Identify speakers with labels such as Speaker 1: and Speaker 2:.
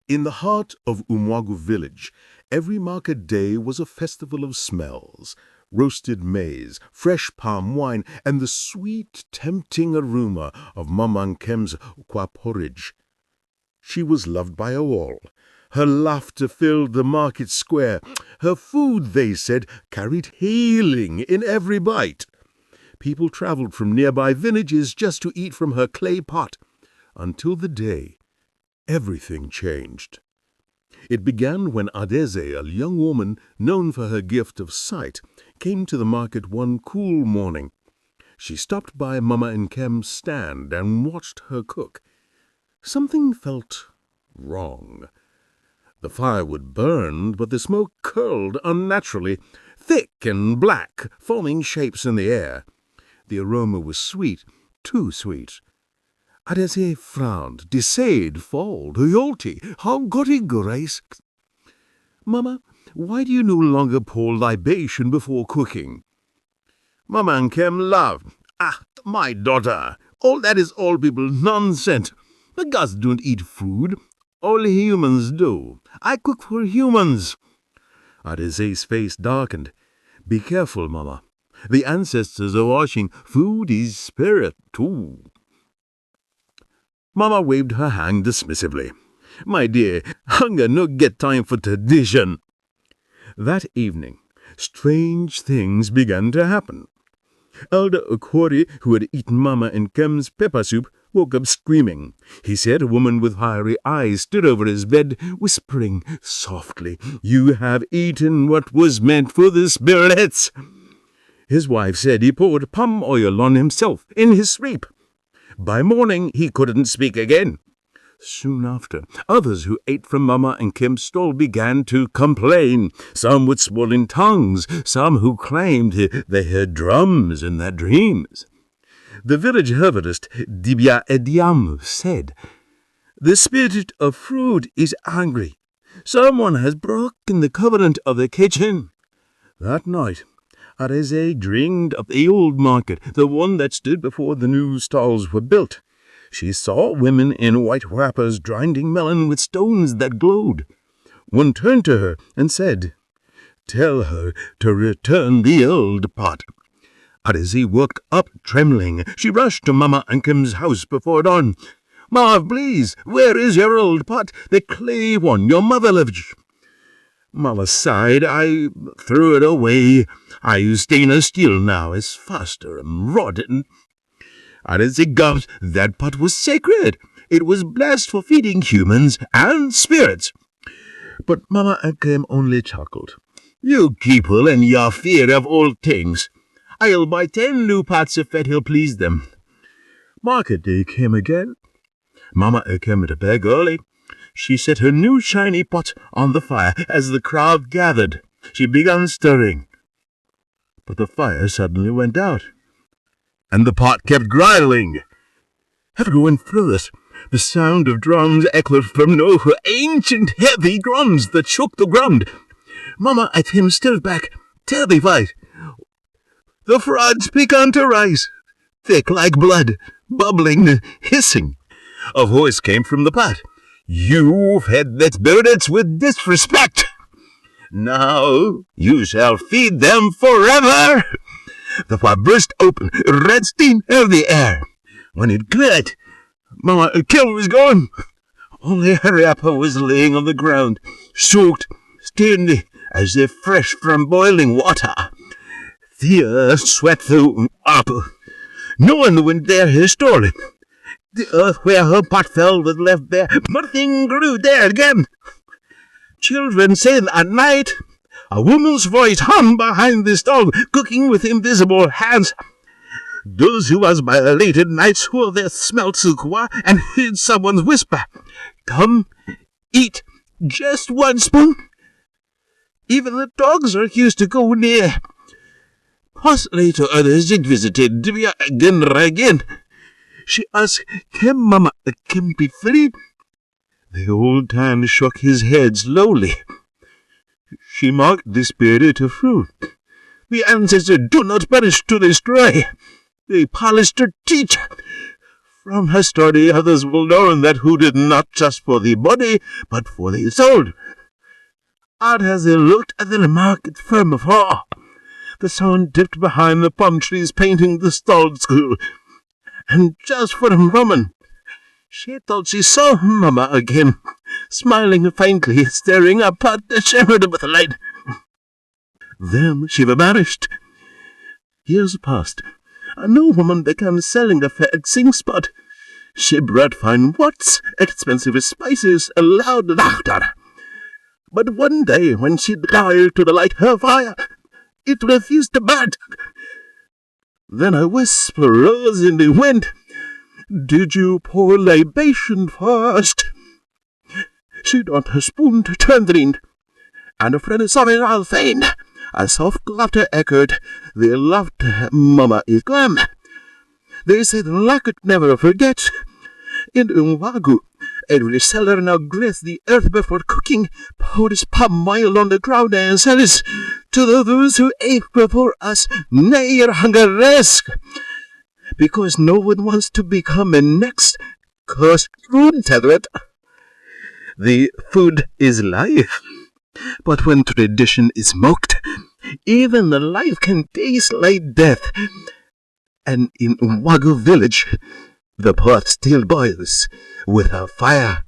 Speaker 1: In the heart of Umuagu Village, every market day was a festival of smells. Roasted maize, fresh palm wine, and the sweet, tempting aroma of Mama Nkem's kwa porridge. She was loved by all. Her laughter filled the market square. Her food, they said, carried healing in every bite. People traveled from nearby villages just to eat from her clay pot, until the day everything changed. It began when Adeze, a young woman known for her gift of sight, came to the market one cool morning. She stopped by Mama Nkem's stand and watched her cook. Something felt wrong. The firewood burned, but the smoke curled unnaturally, thick and black, forming shapes in the air. The aroma was sweet, too sweet. Adeze frowned, dismayed, fold, Yolti, how gotti grace. Mama, why do you no longer pour libation before cooking? Mama Nkem laughed. Ah, my daughter, all that is all people nonsense. The gods don't eat food. Only humans do. I cook for humans. Adeze's face darkened. Be careful, Mama. The ancestors are watching. Food is spirit, too. Mama waved her hand dismissively. My dear, hunger no get time for tradition. That evening, strange things began to happen. Elder Okori, who had eaten Mama Nkem's pepper soup, woke up screaming. He said a woman with fiery eyes stood over his bed, whispering softly, You have eaten what was meant for the spirits. His wife said he poured palm oil on himself in his sleep. By morning he couldn't speak again. Soon after, others who ate from Mama Nkem's stall began to complain, some with swollen tongues, some who claimed they heard drums in their dreams. The village herbalist Dibia Ediamu said, The spirit of fruit is angry. Someone has broken the covenant of the kitchen. That night, Adeze dreamed of the old market, the one that stood before the new stalls were built. She saw women in white wrappers grinding melon with stones that glowed. One turned to her and said, Tell her to return the old pot. Adeze woke up trembling. She rushed to Mama Nkem's house before dawn. Ma, please, where is your old pot, the clay one your mother left? Mama sighed. I threw it away. I use stainless steel now. It's faster and rotten. Adeze gulped. That pot was sacred. It was blessed for feeding humans and spirits. But Mama Nkem only chuckled. You people and your fear of old things. I'll buy 10 new pots if that'll please them. Market day came again. Mama came to beg early. She set her new shiny pot on the fire as the crowd gathered. She began stirring. But the fire suddenly went out, and the pot kept growling. Everyone froze. The sound of drums echoed from nowhere, ancient heavy drums that shook the ground. Mama at him stood back, terrified. The frogs began to rise, thick like blood, bubbling, hissing. A voice came from the pot. You fed the spirits with disrespect. Now you shall feed them forever. The pot burst open, red steam filled the air. When it cleared, Mama Nkem was gone. Only her wrapper was laying on the ground, soaked, stained as if fresh from boiling water. The earth swept through up. No one went there his story. The earth where her pot fell was left bare. Nothing grew there again. Children said at night, a woman's voice hummed behind the stall, cooking with invisible hands. Those who was by the late at night swore they smelt sukwa and heard someone's whisper, Come, eat just one spoon. Even the dogs refused to go near. Possibly to others it visited Dibia again. She asked, Can Mama Nkem be free? The old man shook his head slowly. She mocked the spirit of fruit. The ancestors do not perish to destroy. They polish to teach.
Speaker 2: From her story, others will learn that hooded not just for the body, but for the soul. And as they looked at the market firm of her, the sun dipped behind the palm trees, painting the stalled school. And just for a moment, she thought she saw Mama again, smiling faintly, staring up at the shimmered with light. Then she vanished. Years passed. A new woman began selling a fencing spot. She brought fine woods, expensive spices, and loud laughter. But one day, when she tried to light her fire, it refused to burn. Then a whisper rose in the wind. "Did you pour libation first?" She donned her spoon to trembling, and a friend saw it all fain. A soft laughter echoed. They loved Mama is gone. They said luck could never forget. In Umuagu, every cellar now graced the earth before cooking, poured his palm oil on the ground and says, "To those who ate before us, nay, your hunger rest." Because no one wants to become a next, 'cause food tell it. The food is life. But when tradition is mocked, even the life can taste like death. And in Umuagu Village, the pot still boils with a fire